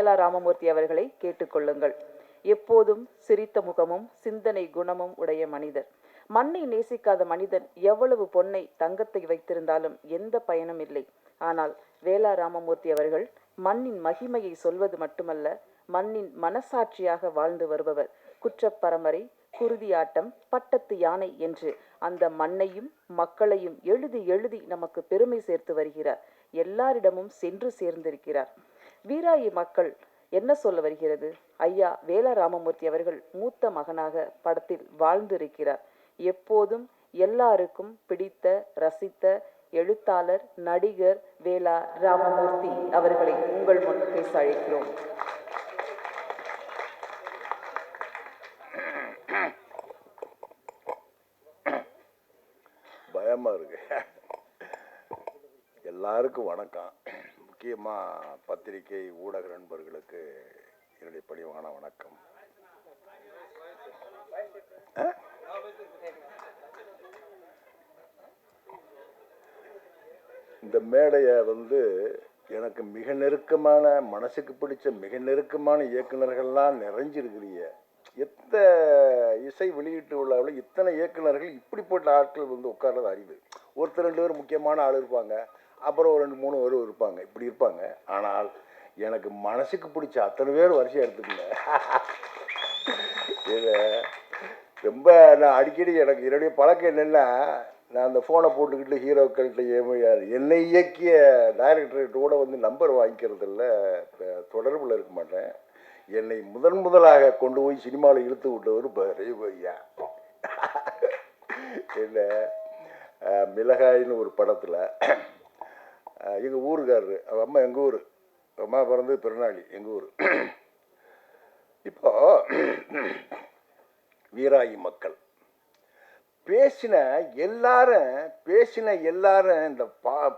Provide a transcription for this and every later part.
வேலா ராமமூர்த்தி அவர்களை கேட்டுக்கொள்ளுங்கள். எப்போதும் சிரித்த முகமும் சிந்தனை குணமும் உடைய மனிதர். மண்ணை நேசிக்காத மனிதன் எவ்வளவு பொன்னை தங்கத்தை வைத்திருந்தாலும் எந்த பயனும் இல்லை. ஆனால் வேலா ராமமூர்த்தி அவர்கள் மண்ணின் மகிமையை சொல்வது மட்டுமல்ல, மண்ணின் மனசாட்சியாக வாழ்ந்து வருபவர். குற்றப்பரம்பரை, குருதியாட்டம், பட்டத்து யானை என்று அந்த மண்ணையும் மக்களையும் எழுதி எழுதி நமக்கு பெருமை சேர்த்து வருகிறார். எல்லாரிடமும் சென்று சேர்ந்திருக்கிறார். வீராயி மக்கள் என்ன சொல்ல வருகிறது? ஐயா வேலா ராமமூர்த்தி அவர்கள் மூத்த மகனாக படத்தில் வாழ்ந்திருக்கிறார். எப்போதும் எல்லாருக்கும் பிடித்த ரசித்த எழுத்தாளர், நடிகர் வேலா ராமமூர்த்தி அவர்களை உங்கள் முன் பேச அழைக்கிறோம். பயமா இருக்கு. எல்லாருக்கும் வணக்கம். முக்கியமாக பத்திரிகை ஊடக நண்பர்களுக்கு என்னுடைய பணிவான வணக்கம். இந்த மேடையை எனக்கு மிக நெருக்கமான, மனசுக்கு பிடிச்ச மிக நெருக்கமான இயக்குநர்கள்லாம் நிறைஞ்சிருக்கிறீங்க. எத்த இசை வெளியீட்டு உள்ளவர்கள் இத்தனை இயக்குநர்கள் இப்படிப்பட்ட ஆட்கள் உட்கார்றது அறிவு. ஒருத்தர் 2 பேர் முக்கியமான ஆள் இருப்பாங்க, அப்புறம் ஒரு 2-3 பேர் இருப்பாங்க, இப்படி இருப்பாங்க. ஆனால் எனக்கு மனசுக்கு பிடிச்ச அத்தனை பேர் வரிசையாக எடுத்துக்கல. இது ரொம்ப நான் அடிக்கடி எனக்கு என்னுடைய பழக்கம் என்னென்னா, நான் அந்த ஃபோனை போட்டுக்கிட்டு ஹீரோக்கள்கிட்ட ஏமையார் என்னை இயக்கிய டைரக்டர்கிட்ட கூட நம்பர் வாங்கிக்கிறதில்ல, தொடர்பில் இருக்க மாட்டேன். என்னை முதலாக கொண்டு போய் சினிமாவில் இழுத்து விட்டவர் ரவிபையா. என்ன மிளகாயின்னு ஒரு படத்தில் எங்கள் ஊருக்காரரு, அவன் அம்மா எங்கள் ஊர், அம்மா பிறந்து பிறநாளி எங்கள் ஊர். இப்போ வீராயி மக்கள் பேசின எல்லாரும் இந்த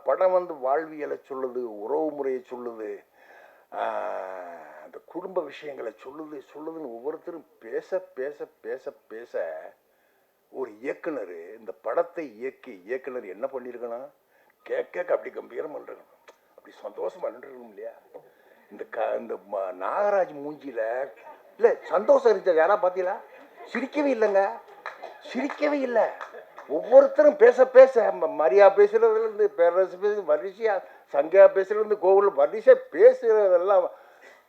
படம் வாழ்வியலை சொல்லுது, உறவு முறையை சொல்லுது, அந்த குடும்ப விஷயங்களை சொல்லுதுன்னு ஒவ்வொருத்தரும் பேச பேச பேச பேச ஒரு இயக்குனர் இந்த படத்தை இயக்குனர் என்ன பண்ணியிருக்கணும், கேட்க அப்படி கம்பீரம் பண்ணிருக்கணும், அப்படி சந்தோஷமா நின்றுருக்கணும் இல்லையா? இந்த நாகராஜ் மூஞ்சியில இல்லை சந்தோஷம் இருந்துச்சு. யாரா பார்த்தீங்களா? சிரிக்கவே இல்லைங்க, சிரிக்கவே இல்லை. ஒவ்வொருத்தரும் பேச பேச மரியா பேசுறதுலேருந்து பேரரசு பேசு வரிசையா, சங்கையா பேசுறதுலேருந்து கோவில் வரிசையா பேசுறதெல்லாம்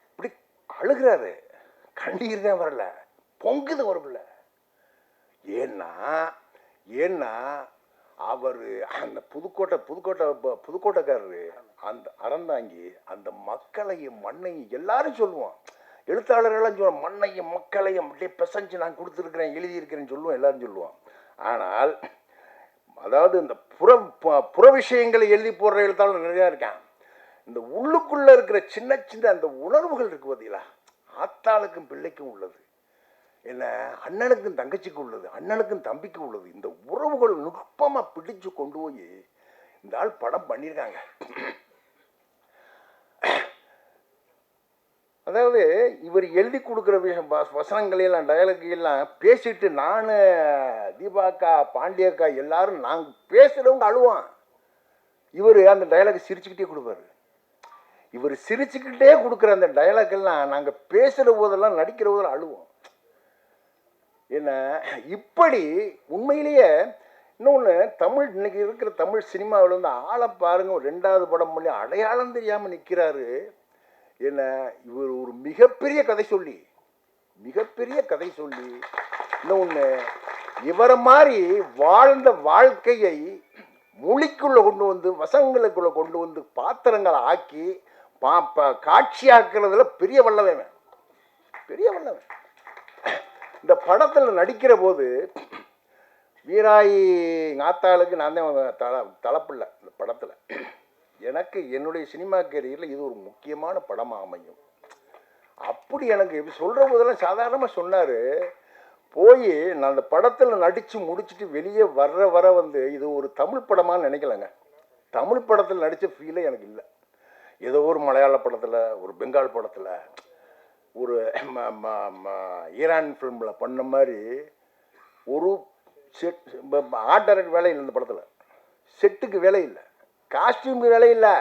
இப்படி அழுகிறாரு. கண்ணீர் தான் வரல, பொங்குது வரல. ஏன்னா அவர் அந்த புதுக்கோட்டைக்காரரு அந்த அறந்தாங்கி அந்த மக்களையும் மண்ணையும் எல்லாரும் சொல்லுவான். எழுத்தாளர்கள்லாம் சொல்லுவான், மண்ணையும் மக்களையும் அப்படியே பிசைஞ்சு நான் கொடுத்துருக்கிறேன், எழுதியிருக்கிறேன்னு சொல்லுவோம், எல்லாரும் சொல்லுவான். ஆனால் அதாவது இந்த புற விஷயங்களை எழுதி போடுற எழுத்தாளர் நிறையா இருக்கான். இந்த உள்ளுக்குள்ளே இருக்கிற சின்ன சின்ன அந்த உணர்வுகள் இருக்கு பார்த்தீங்களா, ஆத்தாளுக்கும் பிள்ளைக்கும் உள்ளது, என்ன அண்ணனுக்கும் தங்கச்சிக்கு உள்ளது, அண்ணனுக்கும் தம்பிக்கு உள்ளது. இந்த உறவுகள் நுட்பமாக பிடிச்சு கொண்டு போய் இந்த ஆள் படம் பண்ணியிருக்காங்க. அதாவது இவர் எழுதி கொடுக்குற விஷயம் வசனங்களையெல்லாம் டயலாகையெல்லாம் பேசிட்டு நான் தீபாக்கா பாண்டியக்கா எல்லாரும் நாங்கள் பேசுகிறவங்க அழுவான். இவர் அந்த டயலாக் சிரிச்சுக்கிட்டே கொடுப்பாரு. இவர் சிரிச்சுக்கிட்டே கொடுக்குற அந்த டயலாக்கெல்லாம் நாங்கள் பேசுகிற போதெல்லாம் நடிக்கிற போதெல்லாம் அழுவோம். என்ன இப்படி உண்மையிலேயே இன்னொன்று தமிழ் இன்னைக்கு இருக்கிற தமிழ் சினிமாவில் ஆளை பாருங்க, ஒரு 2வது படம் பண்ணி அடையாளம் தெரியாமல் நிற்கிறாரு. என்ன இவர் ஒரு மிகப்பெரிய கதை சொல்லி இன்னொன்று இவரை மாதிரி வாழ்ந்த வாழ்க்கையை மொழிக்குள்ளே கொண்டு வந்து வசங்களுக்குள்ளே கொண்டு வந்து பாத்திரங்களை ஆக்கி காட்சியாக்குறதுல பெரிய வல்லவன். இந்த படத்தில் நடிக்கிற போது வீராயி ஆத்தாளுக்கு நான் தான் தலைப்பில்லை. இந்த படத்தில் எனக்கு என்னுடைய சினிமா கேரியரில் இது ஒரு முக்கியமான படமாக அமையும். அப்படி எனக்கு சொல்கிற போதெல்லாம் சாதாரணமாக சொன்னார். போய் நான் அந்த படத்தில் நடித்து முடிச்சுட்டு வெளியே வர இது ஒரு தமிழ் படமாக நினைக்கலைங்க. தமிழ் படத்தில் நடித்த ஃபீலே எனக்கு இல்லை. ஏதோ ஒரு மலையாள படத்தில், ஒரு பெங்கால் படத்தில், ஒரு ஈரான் ஃபிலிமில் பண்ண மாதிரி ஒரு செட் ஆர்ட் டைரக்ட் வேலை இல்லை. இந்த படத்தில் செட்டுக்கு வேலை இல்லை, காஸ்டியூமுக்கு வேலை இல்லை.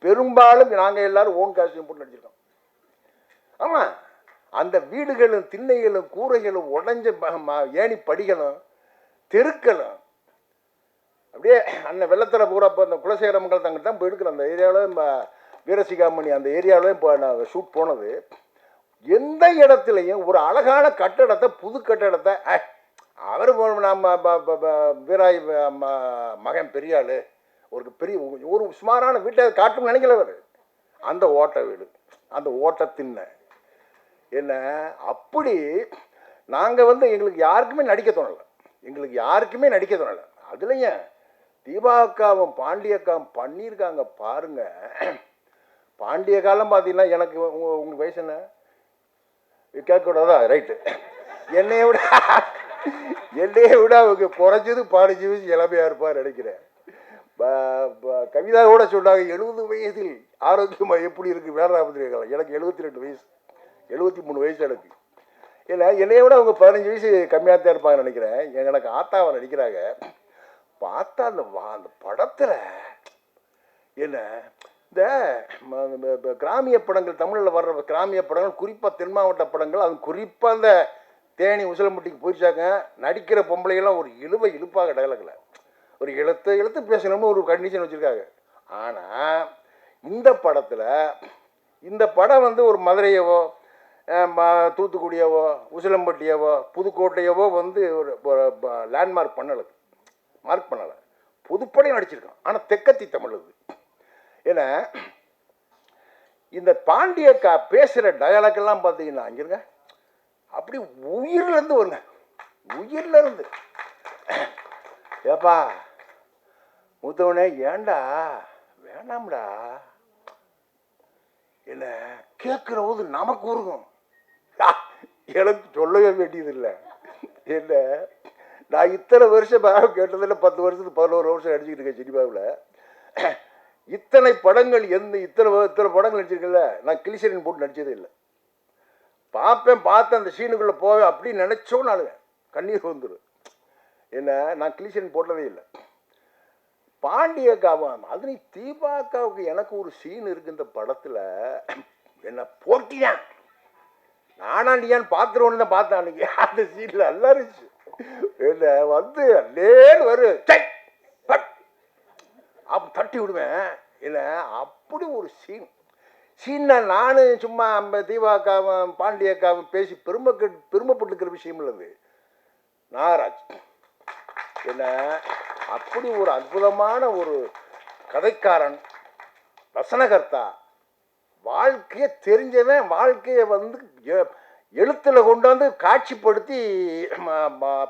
பெரும்பாலும் நாங்கள் எல்லோரும் ஓன் காஸ்டியூம் போட்டு நடிச்சிருக்கோம். ஆமாம், அந்த வீடுகளும் திண்ணைகளும் கூரைகளும் உடஞ்ச ஏணி படிகளும் தெருக்களும் அப்படியே அண்ணன் வெள்ளத்தில் பூரா இப்போ அந்த குலசேகரமங்கலத்தை அங்கிட்டு தான் போயிருக்கிறோம். அந்த ஏரியாவில் வீரசிகாமணி அந்த ஏரியாவிலும் இப்போ நான் ஷூட் போனது. எந்த இடத்துலையும் ஒரு அழகான கட்டடத்தை, புது கட்டடத்தை, அவர் நம்ம வீராய் மகன் பெரிய ஆள், ஒரு பெரிய ஒரு சுமாரான வீட்டை காட்டும்னு நினைக்கல அவர். அந்த ஓட்ட வீடு, அந்த ஓட்ட திண்ணை என்ன, அப்படி நாங்கள் எங்களுக்கு யாருக்குமே நடிக்க தோணலை. அதுலேயும் தீபாக்காவும் பாண்டியக்காவும் பண்ணியிருக்காங்க பாருங்க. பாண்டிய காலம் பார்த்தீங்கன்னா எனக்கு உங்களுக்கு வயசு என்ன கேட்கக்கூடாதா? ரைட்டு. என்னைய விட அவங்க குறைஞ்சது 15 வயசு இளமையாக இருப்பார் நினைக்கிறேன். கவிதா கூட சொன்னாங்க 70 வயதில் ஆரோக்கியமாக எப்படி இருக்குது வேறாபத்திரி காலம். எனக்கு 72 வயசு, 73 வயசு எனக்கு. ஏன்னா என்னைய விட அவங்க 15 வயசு கம்மியாக தான் இருப்பாங்கன்னு நினைக்கிறேன். எனக்கு ஆத்தாவை நடிக்கிறாங்க. பார்த்தா அந்த படத்தில் என்ன இந்த கிராமிய படங்கள், தமிழில் வர்ற கிராமிய படங்கள், குறிப்பாக தென் மாவட்ட படங்கள், அது குறிப்பாக அந்த தேனி உசிலம்பட்டிக்கு போயிடுச்சாங்க. நடிக்கிற பொம்பளைகள்லாம் ஒரு இழுப்பாக டயலாகில் ஒரு எழுத்து பேசணும்னு ஒரு கண்டிஷன் வச்சுருக்காங்க. ஆனால் இந்த படத்தில் இந்த படம் ஒரு மதுரையவோ தூத்துக்குடியவோ உசிலம்பட்டியவோ புதுக்கோட்டையவோ ஒரு லேண்ட்மார்க் பண்ணலை. புதுப்படை நடிச்சிருக்கான். ஆனால் தெக்கத்தி தமிழ் அது. ஏன்னா இந்த பாண்டியக்கா பேசுகிற டயலாக்கெல்லாம் பார்த்தீங்கன்னா அங்கிருங்க அப்படி உயிர்லேருந்து வருங்க. உயிர்லேருந்து ஏப்பா மூத்தவனே ஏண்டா வேணாம்டா என்ன கேட்குற போது நமக்கு உருகும். எனக்கு சொல்லவே வேண்டியதில்லை. என்ன நான் இத்தனை வருஷம் கேட்டதில்லை. 10 வருஷத்துக்கு 11 வருஷம் நடிச்சுக்கிட்டு இருக்கேன் சினிமாவில். இத்தனை படங்கள் இத்தனை படங்கள் நடிச்சிருக்கல. நான் கிளிசரின் போட்டு நடித்ததே இல்லை. பார்த்து அந்த சீனுக்குள்ளே போவேன். அப்படி நினச்சோன்னு அழுவேன், கண்ணீர் வந்துடும். என்ன நான் கிளிசரின் போட்டதே இல்லை. பாண்டியக்காவும் அதுலேயும் தீபாக்காவுக்கு எனக்கு ஒரு சீன் இருக்குது இந்த படத்தில். என்ன போட்டியான் நானாண்டியான்னு பார்த்துருவோன்னு தான் பார்த்தேன் அன்றைக்கி. அந்த சீனில் நல்லா இருந்துச்சு. என்ன அல்லேன்னு வரும் அப்போ தட்டி விடுவேன். என்ன அப்படி ஒரு சீன்னா நான் சும்மா தீபாக்காவும் பாண்டியக்காவும் பேசி பெருமைப்பட்டுக்கிற விஷயம் இல்லது. நாகராஜ் என்ன அப்படி ஒரு அற்புதமான ஒரு கதைக்காரன், வசனகர்த்தா, வாழ்க்கையை தெரிஞ்சவன், வாழ்க்கையை எழுத்தில் கொண்டாந்து காட்சிப்படுத்தி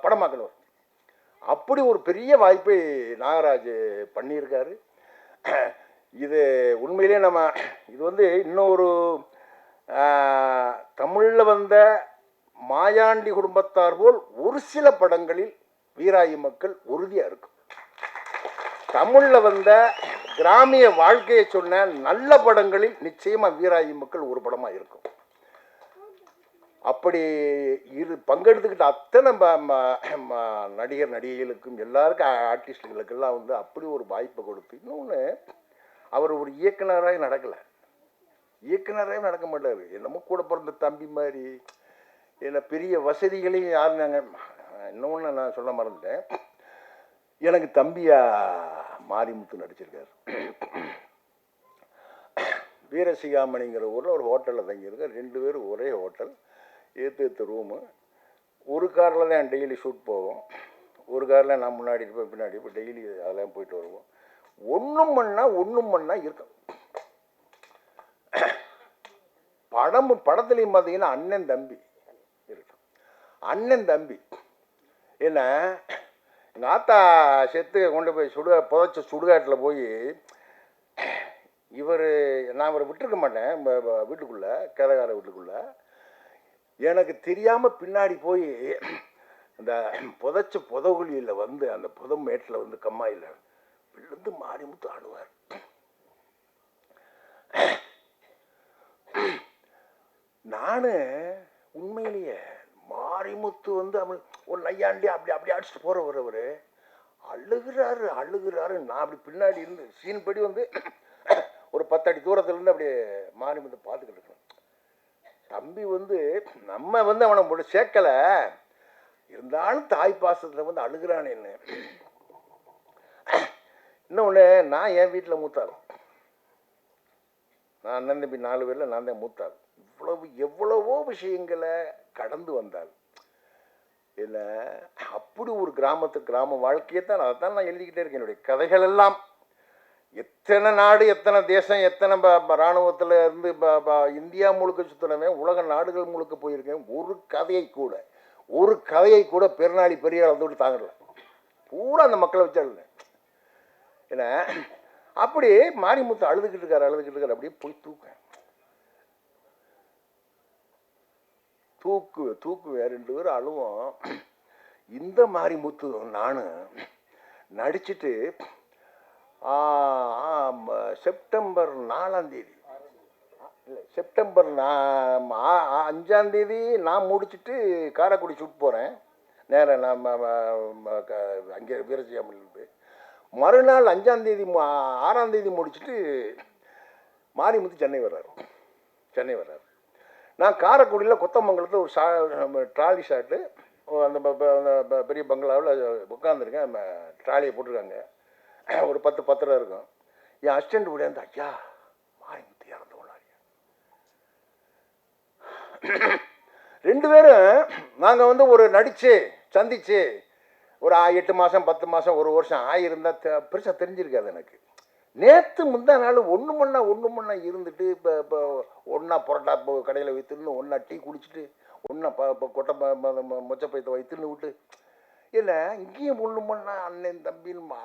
படமாக்கணும். அப்படி ஒரு பெரிய வாய்ப்பை நாகராஜ் பண்ணியிருக்காரு. இது உண்மையிலே இது இன்னொரு தமிழில் வந்த மாயாண்டி குடும்பத்தார் போல் ஒரு சில படங்களில் வீராயி மக்கள் உறுதியாக இருக்கும். தமிழில் வந்த கிராமிய வாழ்க்கையை சொன்ன நல்ல படங்களில் நிச்சயமாக வீராயி மக்கள் ஒரு படமாக இருக்கும். அப்படி பங்கெடுத்துக்கிட்ட அத்தனை நடிகர் நடிகைகளுக்கும் எல்லாருக்கும் ஆர்டிஸ்டுகளுக்கெல்லாம் அப்படி ஒரு வாய்ப்பை கொடுத்து, இன்னொன்று அவர் ஒரு இயக்குனராக நடக்க மாட்டார். என்னமோ கூட பிறந்த தம்பி மாதிரி. என்ன பெரிய வசதிகளையும் யாரும் நாங்கள் இன்னொன்று நான் சொல்ல மறந்துட்டேன். எனக்கு தம்பியா மாரிமுத்து நடிச்சிருக்காரு. வீரசிகாமணிங்கிற ஊரில் ஒரு ஹோட்டலில் தங்கியிருக்கார். 2 பேரும் ஒரே ஹோட்டல், ஏற்று ரூமு. ஒரு காரில் தான் டெய்லி ஷூட் போவோம். ஒரு காரில் நான் முன்னாடி இருப்பேன், பின்னாடி இருப்பேன். டெய்லி அதெல்லாம் போயிட்டு வருவோம். ஒன்றும் பண்ணா இருக்கும். படத்துலையும் பார்த்தீங்கன்னா அண்ணன் தம்பி இருக்கும். அண்ணன் தம்பி என்ன எங்கள் ஆத்தா செத்து கொண்டு போய் புதைச்ச சுடுகாட்டில் போய் நான் இவரை விட்டுருக்க மாட்டேன். வீட்டுக்குள்ளே கேதகார வீட்டுக்குள்ளே எனக்கு தெரியாமல் பின்னாடி போய் அந்த புதைச்ச புதகுழியில் அந்த புதமேட்டில் கம்மாயில் விழுந்து மாரிமுத்து ஆடுவார். நான் உண்மையிலேயே மாரிமுத்து அவன் ஒரு நையாண்டி அப்படி அடிச்சுட்டு போகிறவர் அழுகிறாரு. நான் அப்படி பின்னாடி இருந்து சீன் படி ஒரு 10 அடி தூரத்துலேருந்து அப்படியே மாரிமுத்து பார்த்துக்கிட்டு இருக்கேன். தம்பி வந்து நம்ம வந்து அவனை சேர்க்கலை, இருந்தாலும் தாய் பாசத்தில் வந்து அழுகிறான். என்ன இன்னொன்று, நான் என் வீட்டில் மூத்தாள், நான் அண்ணன் தம்பி 4 பேரில் நான் தான் மூத்தாள். எவ்வளவோ விஷயங்களை கடந்து வந்தாள். என்ன அப்படி ஒரு கிராம வாழ்க்கையை தான் அதைத்தான் நான் எழுதிக்கிட்டே இருக்கேன். என்னுடைய கதைகள் எல்லாம் எத்தனை நாடு, எத்தனை தேசம், எத்தனை இராணுவத்தில் இருந்து இந்தியா முழுக்க சுற்றினவன், உலக நாடுகள் முழுக்க போயிருக்கேன். ஒரு கதையை கூட பெருநாளி பெரிய அளவு தாங்கல. பூரா அந்த மக்களை வச்சு அழுது. ஏன்னா அப்படி மாரிமுத்து அழுதுகிட்டு இருக்காரு. அப்படியே போய் தூக்குவேன். 2 பேரும் அழுவோம். இந்த மாரிமுத்து நானும் நடிச்சுட்டு செப்டம்பர் 4ஆம் தேதி, இல்லை செப்டம்பர் 5ஆம் தேதி நான் முடிச்சுட்டு காரைக்குடி ஷூட் போகிறேன். நேராக நான் அங்கே வீரசியாமலேருந்து மறுநாள் 5ஆம் தேதி 6ஆம் தேதி முடிச்சுட்டு மாரிமுத்து சென்னை வர்றாரு. நான் காரைக்குடியில் கொத்தமங்கலத்தில் ஒரு ட்ராலி ஷாட்டு, அந்த பெரிய பங்களாவில் உட்காந்துருக்கேன். ட்ராலியை போட்டிருக்காங்க, ஒரு 10 இருக்கும். என் அசிஸ்டண்ட் விட ஐயா மாரிமுத்து இறந்தவனாரியா. 2 பேரும் நாங்கள் வந்து ஒரு சந்திச்சு ஒரு 8 மாதம் 10 மாதம் 1 வருஷம் ஆகியிருந்தால் பெருசாக தெரிஞ்சிருக்காது எனக்கு. நேற்று முந்தா நாள் ஒன்று மண்ணா இருந்துட்டு இப்போ ஒன்றா புரோட்டா கடையில் வைத்துன்னு, ஒன்றா டீ குடிச்சிட்டு, ஒன்றா கொட்டை மொச்சப்பயத்தை வைத்துன்னு விட்டு, இல்லை இங்கேயும் ஒன்று மண்ணா அண்ணன் தம்பின்னு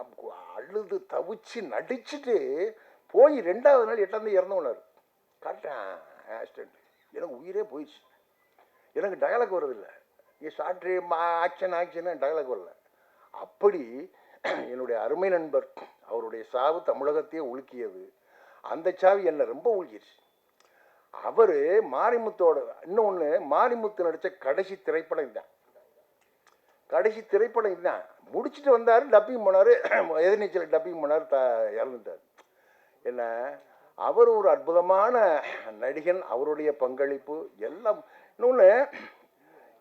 அழுது தவிச்சு நடிச்சுட்டு போய் 2ஆவது நாள் 8ஆம் தேதி இறந்தவனார். கரெக்டாக ஆக்சிடென்ட். எனக்கு உயிரே போயிடுச்சு. எனக்கு டயலாக் வருதில்லை. இங்கே ஷார்ட்ரு ஆக்ஷன் டயலாக் வரல. அப்படி என்னுடைய அருமை நண்பர், அவருடைய சாவு தமிழகத்தையே உலுக்கியது. அந்த சாவு என்னை ரொம்ப உலுக்கிடுச்சு. அவர் மாரிமுத்தோட இன்னொன்று, மாரிமுத்து நடித்த கடைசி திரைப்படம் இதுதான். முடிச்சுட்டு வந்தார், டப்பிங் போனார், எதிர்நீச்சல் டப்பிங் போனார், இறந்துட்டார். என்ன அவர் ஒரு அற்புதமான நடிகன். அவருடைய பங்களிப்பு எல்லாம். இன்னொன்று,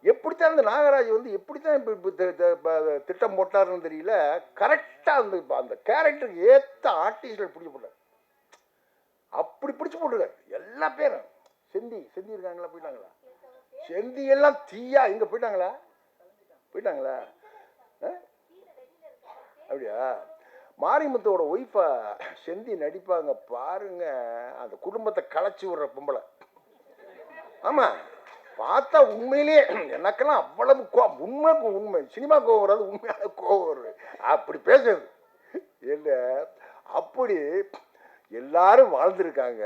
எப்படித்தான் அந்த நாகராஜ் வந்து எப்படித்தான் திட்டம் போட்டாருன்னு தெரியல. கரெக்டாக அந்த கேரக்டருக்கு ஏற்ற ஆர்டிஸ்டில் பிடிச்சி போட்டார். அப்படி பிடிச்சி போட்டுருக்காரு எல்லா பேரும். செந்தி இருக்காங்களா? போயிட்டாங்களா? செந்தி எல்லாம் தீயா இங்கே போயிட்டாங்களா? அப்படியா? மாரிமுத்தோட ஒய்ஃபை செந்தி நடிப்பாங்க பாருங்க. அந்த குடும்பத்தை களைச்சி விடுற பொம்பளை. ஆமாம், பார்த்தா உண்மையிலேயே எனக்கெல்லாம் அவ்வளவு உண்மை சினிமா கோவம் வராது, உண்மையான கோவம் வருது. அப்படி பேசுறது என்ன, அப்படி எல்லாரும் வாழ்ந்துருக்காங்க.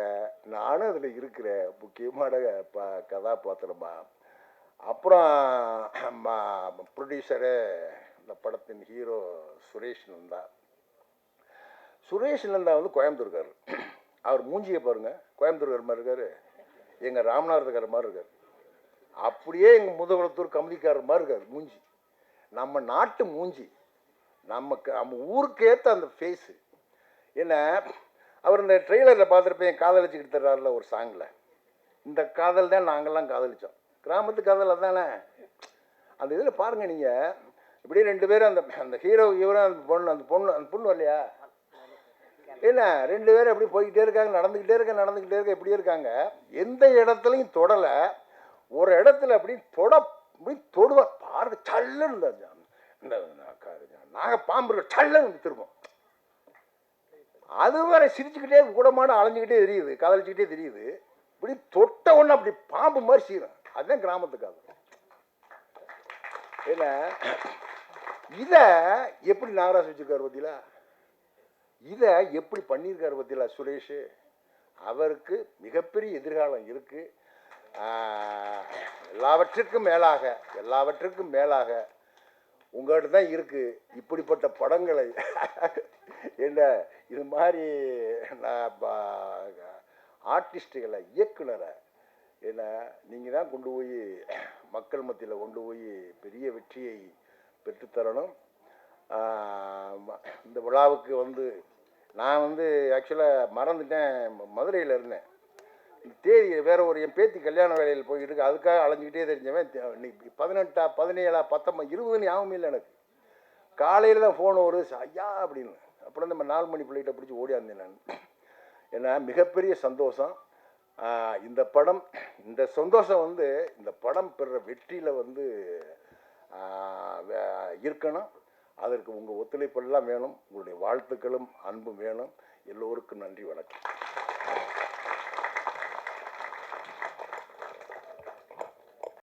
நானும் அதில் இருக்கிற முக்கியமான கதாபாத்திரமா. அப்புறம் ப்ரொடியூசரு, இந்த படத்தின் ஹீரோ சுரேஷ் நந்தா வந்து கோயம்புத்தூர்கார். அவர் மூஞ்சியை பாருங்கள், கோயம்புத்தூர்கார் மாதிரி இருக்கார், எங்கள் ராமநாதக்காரர் மாதிரி இருக்கார். அப்படியே எங்கள் முதுகுளத்தூர் கமதிக்காரர் மாதிரி இருக்கார் மூஞ்சி. நம்ம நாட்டு மூஞ்சி, நம்ம ஊருக்கு ஏற்ற அந்த ஃபேஸு. என்ன அவர் இந்த ட்ரெய்லரில் பார்த்துருப்பேன், காதலிச்சுக்கிட்டு தர்றாருல ஒரு சாங்கில். இந்த காதல் தான் நாங்கள்லாம் காதலித்தோம். கிராமத்து காதல் அதானே. அந்த இதில் பாருங்கள் நீங்கள், இப்படியே 2 பேரும் அந்த ஹீரோ அந்த பொண்ணு வரலையா? என்ன 2 பேரும் எப்படி போய்கிட்டே இருக்காங்க, நடந்துக்கிட்டே இருக்க இப்படியே இருக்காங்க. எந்த இடத்துலையும் தொடலை. ஒரு இடத்துல அப்படி தொடுவா பாருங்க, சல்லுன்னு இந்த பாம்பு சல்லுன்னு திரும்பும். அது வேற சிரிச்சுக்கிட்டே கூடமான அலைஞ்சிக்கிட்டே தெரியுது, காதலிச்சுக்கிட்டே தெரியுது. இப்படி தொட்ட ஒன்று அப்படி பாம்பு மாதிரி சீரும். அதுதான் கிராமத்துக்காக. ஏன்னா இதை எப்படி நாகராஜ் வச்சிருக்காரு பத்தியில, இதை எப்படி பண்ணியிருக்காரு பத்தியில சுரேஷ். அவருக்கு மிகப்பெரிய எதிர்காலம் இருக்கு. எல்லாவற்றுக்கும் மேலாக உங்கள்கிட்ட தான் இருக்கு இப்படிப்பட்ட படங்களை. என்ன இது மாதிரி ஆர்டிஸ்டுகளை, இயக்குனரை என்ன நீங்கள் தான் கொண்டு போய் மக்கள் மத்தியில் கொண்டு போய் பெரிய வெற்றியை பெற்றுத்தரணும். இந்த விழாவுக்கு வந்து நான் ஆக்சுவலாக மறந்துட்டேன், மதுரையில் இருந்தேன். தேதி வேற ஒரு என் பேத்தி கல்யாண வேலையில் போயிட்டு இருக்கு, அதுக்காக அலைஞ்சிக்கிட்டே தெரிஞ்சவன் இன்னைக்கு 18 17 19 20 ஞாபகம் இல்லை எனக்கு. காலையில் தான் ஃபோன் வருது, ஐயா அப்படின்னு. அப்புறம் நம்ம 4 மணி பிள்ளைகிட்ட பிடிச்சி ஓடியாந்தேன் நான். ஏன்னா மிகப்பெரிய சந்தோஷம். இந்த படம், இந்த சந்தோஷம் வந்து இந்த படம் பெற வெற்றியில் வந்து இருக்கணும். அதற்கு உங்கள் ஒத்துழைப்பெல்லாம் வேணும், உங்களுடைய வாழ்த்துக்களும் அன்பும் வேணும். எல்லோருக்கும் நன்றி, வணக்கம்.